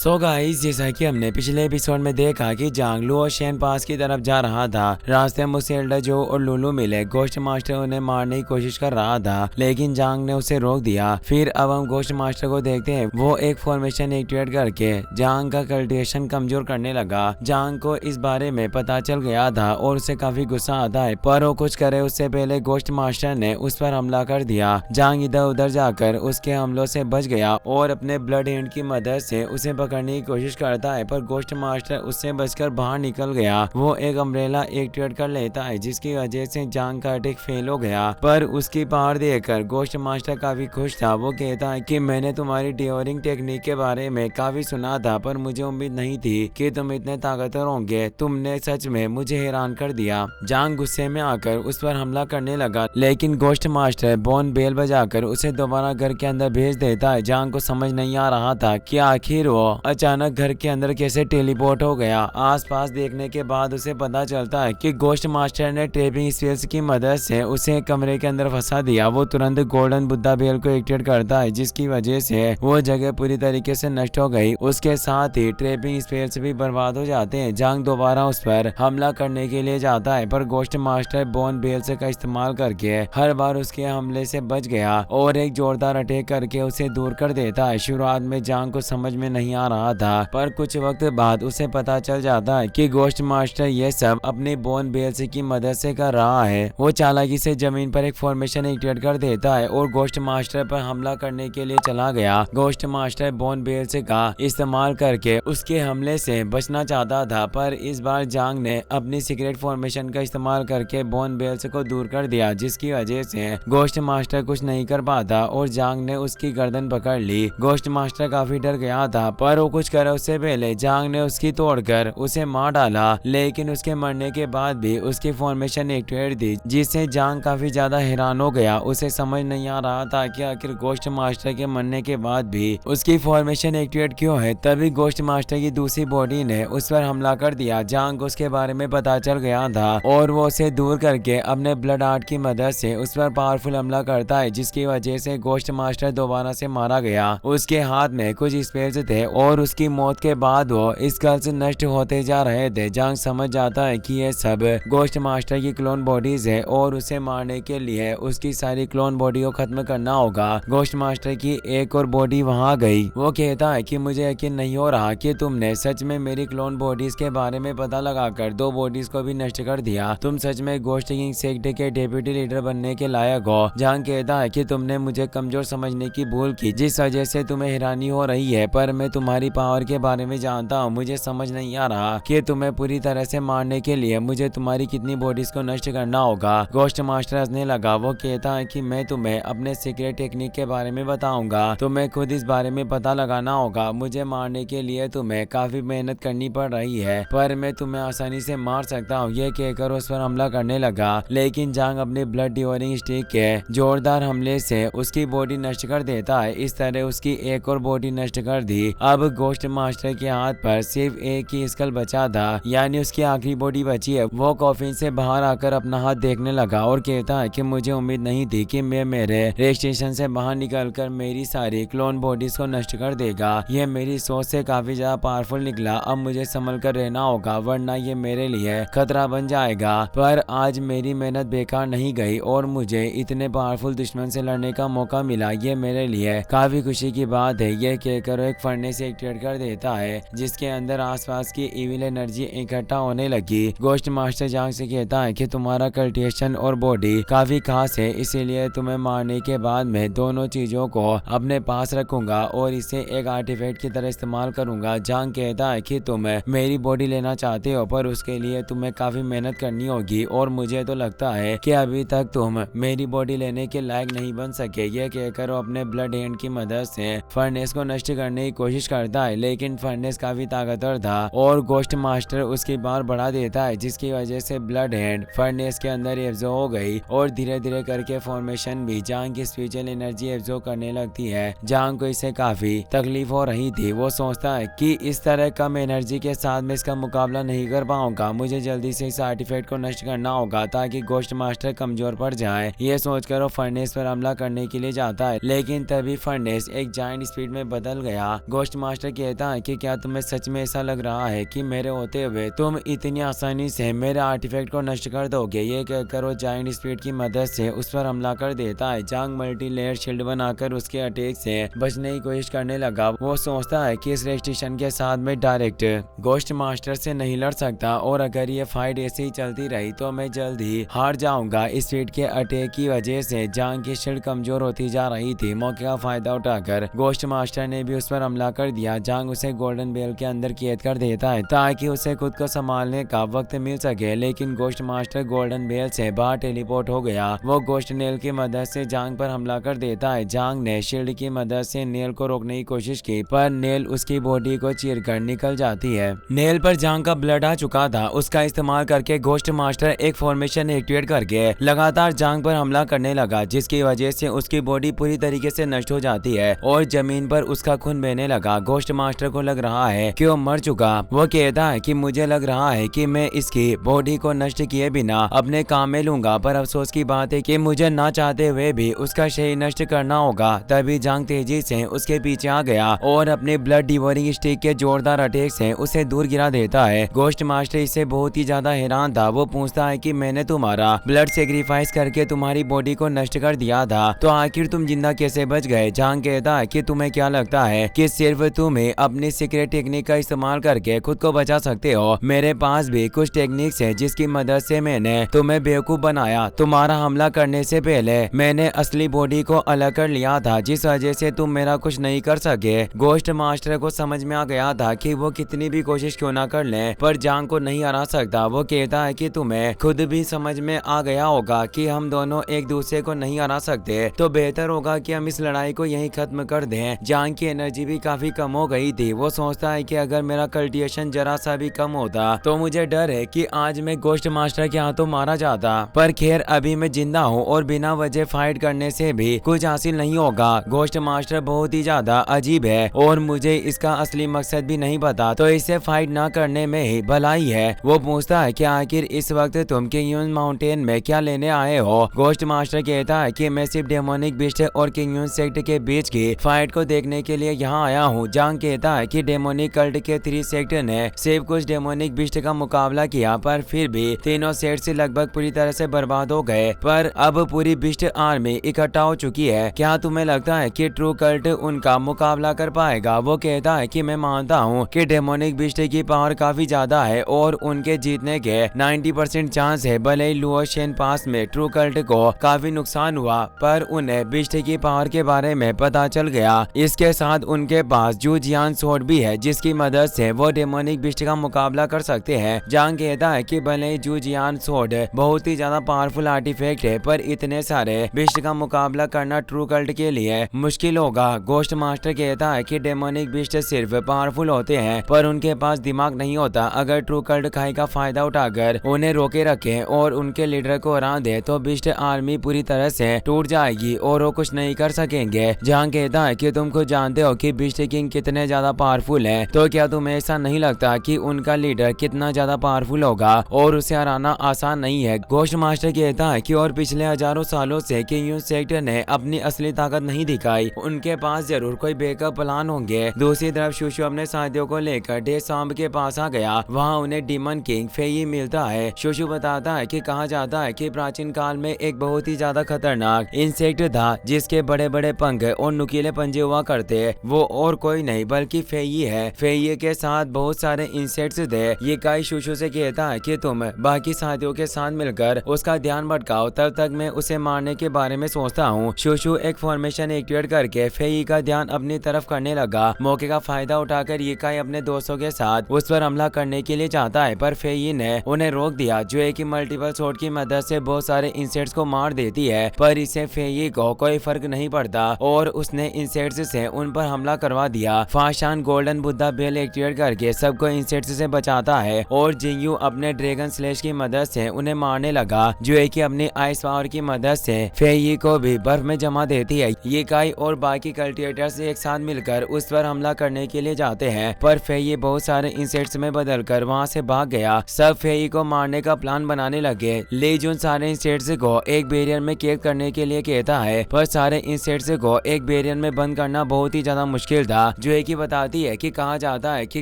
So guys, जैसा कि हमने पिछले एपिसोड में देखा कि जांगलू और शेन पास की तरफ जा रहा था। रास्ते में उसे एल्डा जो और लुलू मिले। गोश्त मास्टर उन्हें मारने की कोशिश कर रहा था, लेकिन जांग ने उसे रोक दिया। फिर अब हम गोश्त मास्टर को देखते हैं, वो एक फॉर्मेशन एक्टिवेट करके जांग का कल्टिवेशन कमजोर करने लगा। जांग को इस बारे में पता चल गया था और उसे काफी गुस्सा आता है, पर वो कुछ करे उससे पहले गोश्त मास्टर ने उस पर हमला कर दिया। जांग इधर उधर जाकर उसके हमलों से बच गया और अपने ब्लड हैंड की मदद से उसे पकड़ने की कोशिश करता है, पर गोश्त मास्टर उससे बचकर बाहर निकल गया। वो एक अम्ब्रेला एक्टिवेट कर लेता है, जिसकी वजह से जांग का अटैक फेल हो गया। पर उसकी पावर देखकर गोश्त मास्टर काफी खुश था। वो कहता है कि मैंने तुम्हारी डिओरिंग टेक्निक के बारे में काफी सुना था, पर मुझे उम्मीद नहीं थी कि तुम इतने ताकतवर होंगे। तुमने सच में मुझे हैरान कर दिया। जांग गुस्से में आकर उस पर हमला करने लगा, लेकिन गोश्त मास्टर बोन बेल बजाकर उसे दोबारा घर के अंदर भेज देता है। जांग को समझ नहीं आ रहा था कि आखिर वो अचानक घर के अंदर कैसे टेलीपोर्ट हो गया। आसपास देखने के बाद उसे पता चलता है कि गोश्त मास्टर ने ट्रैपिंग स्पेल्स की मदद से उसे कमरे के अंदर फंसा दिया। वो तुरंत गोल्डन बुद्धा बेल को एक्टिवेट करता है, जिसकी वजह से वो जगह पूरी तरीके से नष्ट हो गई। उसके साथ ही ट्रैपिंग स्पेल्स भी बर्बाद हो जाते हैं। जांग दोबारा उस पर हमला करने के लिए जाता है, पर गोश्त मास्टर बोन बेल से का इस्तेमाल करके हर बार उसके हमले से बच गया और एक जोरदार अटैक करके उसे दूर कर देता है। शुरुआत में जांग को समझ में नहीं आ रहा था, पर कुछ वक्त बाद उसे पता चल जाता है कि गोश्त मास्टर ये सब अपनी बोन बेल्स की मदद से कर रहा है। वो चालाकी से जमीन पर एक फॉर्मेशन एक्टिवेट कर देता है और गोश्त मास्टर पर हमला करने के लिए चला गया। गोश्त मास्टर बोन बेल्स का इस्तेमाल करके उसके हमले से बचना चाहता था, पर इस बार जांग ने अपनी सीक्रेट फॉर्मेशन का इस्तेमाल करके बोन बेल्स को दूर कर दिया, जिसकी वजह से गोश्त मास्टर कुछ नहीं कर पाता और जांग ने उसकी गर्दन पकड़ ली। गोश्त मास्टर काफी डर गया था, पर वो कुछ करे उससे पहले जांग ने उसकी तोड़कर उसे मार डाला। लेकिन उसके मरने के बाद भी उसकी फॉर्मेशन एक्टिवेट थी, जिससे जांग काफी ज्यादा हैरान हो गया। उसे समझ नहीं आ रहा था कि आखिर गोश्त मास्टर के मरने के बाद भी उसकी फॉर्मेशन एक्टिवेट क्यों है। तभी गोश्त मास्टर की दूसरी बॉडी ने उस पर हमला कर दिया। जांग को उसके बारे में पता चल गया था और वो उसे दूर करके अपने ब्लड आर्ट की मदद से उस पर पावरफुल हमला करता है, जिसकी वजह से गोश्त मास्टर दोबारा से मारा गया। उसके हाथ में कुछ स्पेल्स थे और उसकी मौत के बाद वो इस कल से नष्ट होते जा रहे थे। जांग समझ जाता है कि ये सब गोश्त मास्टर की क्लोन बॉडीज है और उसे मारने के लिए उसकी सारी क्लोन बॉडी को खत्म करना होगा। गोश्त मास्टर की एक और बॉडी वहां गई। वो कहता है कि मुझे यकीन नहीं हो रहा कि तुमने सच में मेरी क्लोन बॉडीज के बारे में पता लगाकर दो बॉडीज को भी नष्ट कर दिया। तुम सच में गोश्त किंग सेक्ट के डेप्यूटी लीडर बनने के लायक हो। जांग कहता है कि तुमने मुझे कमजोर समझने की भूल की, जिस वजह से तुम्हें हैरानी हो रही है, पर मैं तुम्हारी पावर के बारे में जानता हूँ। मुझे समझ नहीं आ रहा कि तुम्हें पूरी तरह से मारने के लिए मुझे तुम्हारी कितनी बॉडीज को नष्ट करना होगा। गोश्त मास्टर हंसने लगा। वो कहता है कि मैं तुम्हें अपने सीक्रेट टेक्निक के बारे में बताऊंगा, तुम्हें खुद इस बारे में पता लगाना होगा। मुझे मारने के लिए तुम्हें काफी मेहनत करनी पड़ रही है, पर मैं तुम्हें आसानी से मार सकता हूँ। ये कहकर उस पर हमला करने लगा, लेकिन जांग अपनी ब्लड डिवोरिंग स्टिक के जोरदार हमले से उसकी बॉडी नष्ट कर देता है। इस तरह उसकी एक और बॉडी नष्ट कर दी। अब गोश्त मास्टर के हाथ पर सिर्फ एक ही स्कल बचा था, यानी उसकी आखिरी बॉडी बची है। वो कॉफिन से बाहर आकर अपना हाथ देखने लगा और कहता है कि मुझे उम्मीद नहीं थी कि मैं मेरे रजिस्ट्रेशन से बाहर निकलकर मेरी सारी क्लोन बॉडीज को नष्ट कर देगा। यह मेरी सोच से काफी ज्यादा पावरफुल निकला। अब मुझे संभल कर रहना होगा, वरना ये मेरे लिए खतरा बन जाएगा। पर आज मेरी मेहनत बेकार नहीं गई और मुझे इतने पावरफुल दुश्मन से लड़ने का मौका मिला। ये मेरे लिए काफी खुशी की बात है। यह कहकर एक फर्नेस एक्टिवेट कर देता है, जिसके अंदर आसपास की इविल एनर्जी इकट्ठा होने लगी। गोश्त मास्टर जांग से कहता है कि तुम्हारा कल्टिवेशन और बॉडी काफी खास है, इसीलिए तुम्हें मारने के बाद मैं दोनों चीजों को अपने पास रखूंगा और इसे एक आर्टिफैक्ट की तरह इस्तेमाल करूंगा। जांग कहता है कि तुम मेरी बॉडी लेना चाहते हो, पर उसके लिए तुम्हें काफी मेहनत करनी होगी और मुझे तो लगता है कि अभी तक तुम मेरी बॉडी लेने के लायक नहीं बन सके। यह कहकर वो अपने ब्लड हैंड की मदद से फर्नेस को नष्ट करने की कोशिश करता है, लेकिन फर्नेस काफी ताकतवर था और गोश्त मास्टर उसकी पावर बढ़ा देता है, जिसकी वजह से ब्लड हैंड फर्नेस के अंदर एब्जॉर्ब हो गई और धीरे धीरे करके फॉर्मेशन भी जांग की स्पिरिचुअल एनर्जी एब्जॉर्ब करने लगती है। जांग को इससे काफी तकलीफ हो रही थी। वो सोचता है कि इस तरह कम एनर्जी के साथ मैं इसका मुकाबला नहीं कर पाऊंगा। मुझे जल्दी से इस आर्टिफैक्ट को नष्ट करना होगा ताकि गोश्त मास्टर कमजोर पड़ जाए। ये सोचकर वो फर्नेस पर हमला करने के लिए जाता है, लेकिन तभी फर्नेस एक जायंट स्पीड में बदल गया। गोश्त मास्टर कहता है कि क्या तुम्हें सच में ऐसा लग रहा है कि मेरे होते हुए तुम इतनी आसानी से मेरे आर्टिफैक्ट को नष्ट कर दोगे? ये कहकर वो जायंट स्पीड की मदद से उस पर हमला कर देता है। जांग मल्टी लेयर शील्ड बनाकर उसके अटैक से बचने की कोशिश करने लगा। वो सोचता है कि इस रेस्ट्रिक्शन के साथ में डायरेक्ट गोस्ट मास्टर से नहीं लड़ सकता और अगर ये फाइट ऐसे ही चलती रही तो मैं जल्द ही हार जाऊंगा। स्पीड के अटैक की वजह से जांग की शील्ड कमजोर होती जा रही थी। मौके का फायदा उठाकर गोस्ट मास्टर ने भी उस पर हमला कर दिया। जांग उसे गोल्डन बेल के अंदर कैद कर देता है ताकि उसे खुद को संभालने का वक्त मिल सके, लेकिन गोस्ट मास्टर गोल्डन बेल से बाहर टेलीपोर्ट हो गया। वो गोस्ट नेल की मदद से जांग पर हमला कर देता है। जांग ने शील्ड की मदद से नेल को रोकने की कोशिश की पर नेल उसकी बॉडी को चीरकर निकल जाती है। नेल पर जांग का ब्लड आ चुका था। उसका इस्तेमाल करके गोस्ट मास्टर एक फॉर्मेशन एक्टिवेट करके लगातार जांग पर हमला करने लगा, जिसकी वजह से उसकी बॉडी पूरी तरीके से नष्ट हो जाती है और जमीन पर उसका खून बहने लगा। गोस्ट मास्टर को लग रहा है कि वो मर चुका। वो कहता है कि मुझे लग रहा है कि मैं इसकी बॉडी को नष्ट किए बिना अपने काम में लूंगा, पर अफसोस की बात है कि मुझे ना चाहते हुए भी उसका शरीर नष्ट करना होगा। तभी जांग तेजी से उसके पीछे आ गया और अपने ब्लड डिवोरिंग स्टिक के जोरदार अटैक से उसे दूर गिरा देता है। गोस्ट मास्टर इससे बहुत ही ज्यादा हैरान था। वो पूछता है कि मैंने तुम्हारा ब्लड सेक्रीफाइस करके तुम्हारी बॉडी को नष्ट कर दिया था, तो आखिर तुम जिंदा कैसे बच गए? जांग कहता है कि तुम्हें क्या लगता है कि सिर्फ तुम्हें अपनी सीक्रेट टेक्निक का इस्तेमाल करके खुद को बचा सकते हो? मेरे पास भी कुछ टेक्निक्स है जिसकी मदद से मैंने तुम्हें बेवकूफ बनाया। तुम्हारा हमला करने से पहले मैंने असली बॉडी को अलग कर लिया था, जिस वजह से तुम मेरा कुछ नहीं कर सके। गोस्ट मास्टर को समझ में आ गया था कि वो कितनी भी कोशिश क्यों ना कर ले पर जांग को नहीं हरा सकता। वो कहता है कि तुम्हें खुद भी समझ में आ गया होगा कि हम दोनों एक दूसरे को नहीं हरा सकते, तो बेहतर होगा कि हम इस लड़ाई को यहीं खत्म कर दें। जांग की एनर्जी भी काफी कम हो गई थी। वो सोचता है कि अगर मेरा कल्टिवेशन जरा सा भी कम होता तो मुझे डर है कि आज मैं गोस्ट मास्टर के हाथों मारा जाता, पर खैर अभी मैं जिंदा हूँ और बिना वजह फाइट करने से भी कुछ हासिल नहीं होगा। गोस्ट मास्टर बहुत ही ज्यादा अजीब है और मुझे इसका असली मकसद भी नहीं पता, तो इसे फाइट ना करने में ही भलाई है। वो पूछता है कि आखिर इस वक्त तुम किंगयून माउंटेन में क्या लेने आए हो? गोस्ट मास्टर कहता है कि मैं सिर्फ डेमोनिक बिस्ट और किंगयून सेक्ट के बीच की फाइट को देखने के लिए यहाँ आया हूँ। जांग कहता है कि डेमोनिक कल्ट के 3 सेक्ट ने सिर्फ कुछ डेमोनिक बिस्ट का मुकाबला किया, पर फिर भी तीनों सेक्ट से लगभग पूरी तरह से बर्बाद हो गए, पर अब पूरी बिस्ट आर्मी इकट्ठा हो चुकी है। क्या तुम्हें लगता है कि ट्रू कल्ट उनका मुकाबला कर पाएगा? वो कहता है कि मैं मानता हूँ कि डेमोनिक बिस्ट की पावर काफी ज्यादा है और उनके जीतने के 90% चांस है। भले ही लुओशियन पास में ट्रू कल्ट को काफी नुकसान हुआ, पर उन्हें बिस्ट की पावर के बारे में पता चल गया। इसके साथ उनके पास जूजियान स्वॉर्ड भी है, जिसकी मदद से वो डेमोनिक बिस्ट का मुकाबला कर सकते हैं। जांग कहता है कि भले ही जूजियान स्वॉर्ड बहुत ही ज्यादा पावरफुल आर्टिफैक्ट है, पर इतने सारे बिस्ट का मुकाबला करना ट्रू कल्ट के लिए मुश्किल होगा। गोस्ट मास्टर कहता है कि डेमोनिक बिस्ट सिर्फ पावरफुल होते हैं, पर उनके पास दिमाग नहीं होता। अगर ट्रू कल्ट खाई का फायदा उठाकर उन्हें रोके रखे और उनके लीडर को हरा दे तो बिस्ट आर्मी पूरी तरह से टूट जाएगी और वो कुछ नहीं कर सकेंगे। जांग कहता है कि तुम खुद जानते हो कि बिस्ट किंग कितने ज्यादा पावरफुल है, तो क्या तुम्हें ऐसा नहीं लगता कि उनका लीडर कितना ज्यादा पावरफुल होगा और उसे हराना आसान नहीं है? गोस्ट मास्टर कहता है कि और पिछले हजारों सालों से किंगयून सेक्ट ने अपनी असली ताकत नहीं दिखाई। उनके पास जरूर कोई बैकअप प्लान होंगे। दूसरी तरफ शुशु अपने साथियों को लेकर डे सांब के पास आ गया। वहाँ उन्हें डीमन किंग फेई मिलता है। शुशु बताता है कि कहा जाता है कि प्राचीन काल में एक बहुत ही ज्यादा खतरनाक इंसेक्ट था जिसके बड़े बड़े पंख और नुकीले पंजे हुआ करते। वो और कोई नहीं बल्कि फेई है। फेई के साथ बहुत सारे इंसेक्ट्स थे। ये काई शुशु से कहता है कि तुम बाकी साथियों के साथ मिलकर उसका ध्यान भटकाओ, तब तक मैं उसे मारने के बारे में सोचता हूँ। शुशु एक फॉर्मेशन एक्टिवेट करके फेई का ध्यान अपनी तरफ करने लगा। मौके का फायदा उठाकर ये काई अपने दोस्तों के साथ उस पर हमला करने के लिए चाहता है, पर फेई ने उन्हें रोक दिया, जो एक ही मल्टीपल शॉट की मदद से बहुत सारे इंसेक्ट्स को मार देती है। पर इससे फेई को कोई फर्क नहीं पड़ता और उसने इंसेक्ट्स से उन पर हमला करवा दिया। फाशान गोल्डन बुद्धा बेल एक्टिवेट करके सबको इंसेक्ट्स से बचाता है और जिंगयू अपने ड्रैगन स्लैश की मदद से उन्हें मारने लगा, जो एक ही अपनी आइस पावर की मदद से फेई को भी बर्फ में जमा देती है। ये काई और बाकी कल्टिवेटर्स एक साथ मिलकर उस पर हमला करने के लिए जाते हैं, पर फेई बहुत सारे इंसेक्ट्स में बदलकर वहां से भाग गया। सब फेई को मारने का प्लान बनाने लगे। ले जुन सारे इंसेक्ट्स को एक बैरियर में कैद करने के लिए कहता है, पर सारे इंसेक्ट्स को एक बैरियर में बंद करना बहुत ही ज्यादा मुश्किल था। जो है कि बताती है कि कहा जाता है कि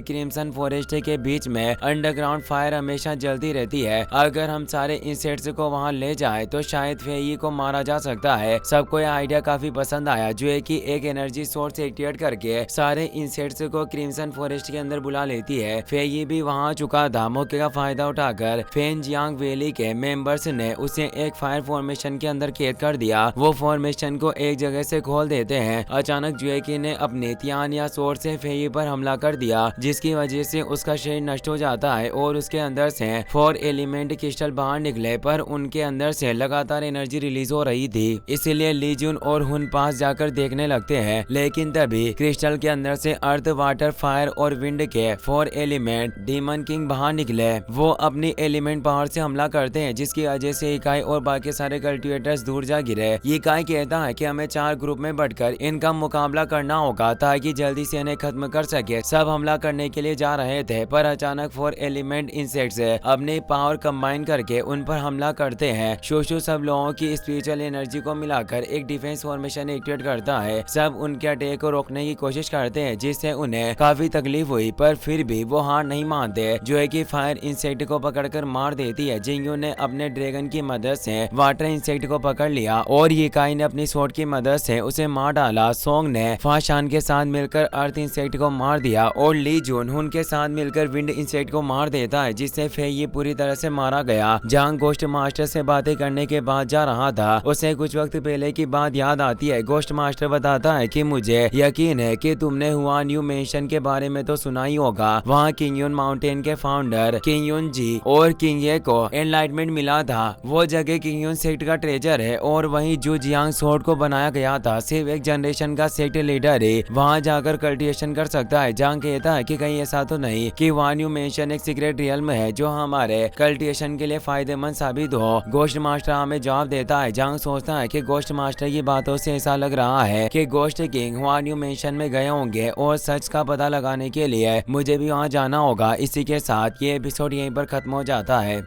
क्रिम्सन फॉरेस्ट के बीच में अंडरग्राउंड फायर हमेशा जलती रहती है। अगर हम सारे इंसेक्ट्स को वहां ले जाए तो शायद फेई को मारा जा सकता है। सबको यह आइडिया काफी पसंद आया, जो है कि एक एनर्जी सोर्स एक्टिवेट करके सारे इंसेक्ट्स को क्रिम्सन फॉरेस्ट के अंदर बुला लेती है। फेई भी वहां चुका था। मौके का फायदा उठाकर फेनजियांग वैली के मेंबर्स ने उसे एक फायर फॉर्मेशन के अंदर कैद कर दिया। वो फॉर्मेशन को एक जगह से खोल देते हैं। अचानक जुएकी ने अपने तियान या सोर से फेई पर हमला कर दिया, जिसकी वजह से उसका शरीर नष्ट हो जाता है और उसके अंदर से 4 एलिमेंट क्रिस्टल बाहर निकले, पर उनके अंदर से लगातार एनर्जी रिलीज हो रही थी। इसीलिए ली जून और हुन पास जाकर देखने लगते हैं, लेकिन तभी क्रिस्टल के अंदर से अर्थ, वाटर, फायर और विंड के 4 एलिमेंट डीमन किंग बाहर निकले। वो अपनी एलिमेंट पावर से हमला करते हैं, जिसकी वजह से इकाई और बाकी सारे कल्टिवेटर्स दूर जा गिरे। इकाई कहता है कि हमें 4 ग्रुप में बढ़कर इनका मुकाबला करना होगा ताकि जल्दी से इन्हें खत्म कर सके। सब हमला करने के लिए जा रहे थे, पर अचानक 4 एलिमेंट इंसेक्ट्स अपनी पावर कंबाइन करके उन पर हमला करते हैं। शोशु सब लोगों की स्पिरिचुअल एनर्जी को मिलाकर एक डिफेंस फॉर्मेशन एक्टिवेट करता है। सब उनके अटैक को रोकने की कोशिश करते हैं, जिससे उन्हें काफी तकलीफ हुई, पर फिर भी वो हार नहीं मानते। जो है कि फायर इंसेक्ट को पकड़कर मार देती है। जिंगयू ने अपने ड्रैगन की मदद से वाटर इंसेक्ट को पकड़ लिया और येकाई ने अपनी स्वॉर्ड की मदद से उसे मार डाला। सोंग ने फाशान के साथ मिलकर अर्थ इंसेक्ट को मार दिया और ली जून हुन के साथ मिलकर विंड इंसेक्ट को मार देता है, जिससे फेई पूरी तरह से मारा गया। जांग गोस्ट मास्टर से बातें करने के बाद जा रहा था। उसे कुछ वक्त पहले की बात याद आती है। गोस्ट मास्टर बताता है कि मुझे यकीन है कि तुमने हुआ न्यू मेंशन के बारे में तो सुना ही होगा। वहाँ किंगयुन माउंटेन के फाउंडर किंगयुन जी और किंगये को एनलाइटमेंट मिला था। वो जगह किंगयुन सेक्ट का ट्रेजर है और वहीं जो जियांग सोर्ड को बनाया गया था। सिर्फ एक जनरेशन का सेक्ट लीडर ही वहाँ जाकर कल्टिवेशन कर सकता है। जांग कहता है कि कहीं ऐसा तो नहीं कि वहाँ न्यू मेंशन एक सीक्रेट रियल्म है जो हमारे कल्टिवेशन के लिए फायदेमंद साबित हो। गोस्ट मास्टर हमें जवाब देता है। जांग सोचता है कि गोस्ट मास्टर की बातों से ऐसा लग रहा है कि गोस्ट किंग वहाँ न्यू मेंशन में गए होंगे और सच का पता लगाने के लिए मुझे भी वहाँ जाना होगा। इसी के साथ ये एपिसोड यहीं पर खत्म हो जाता है।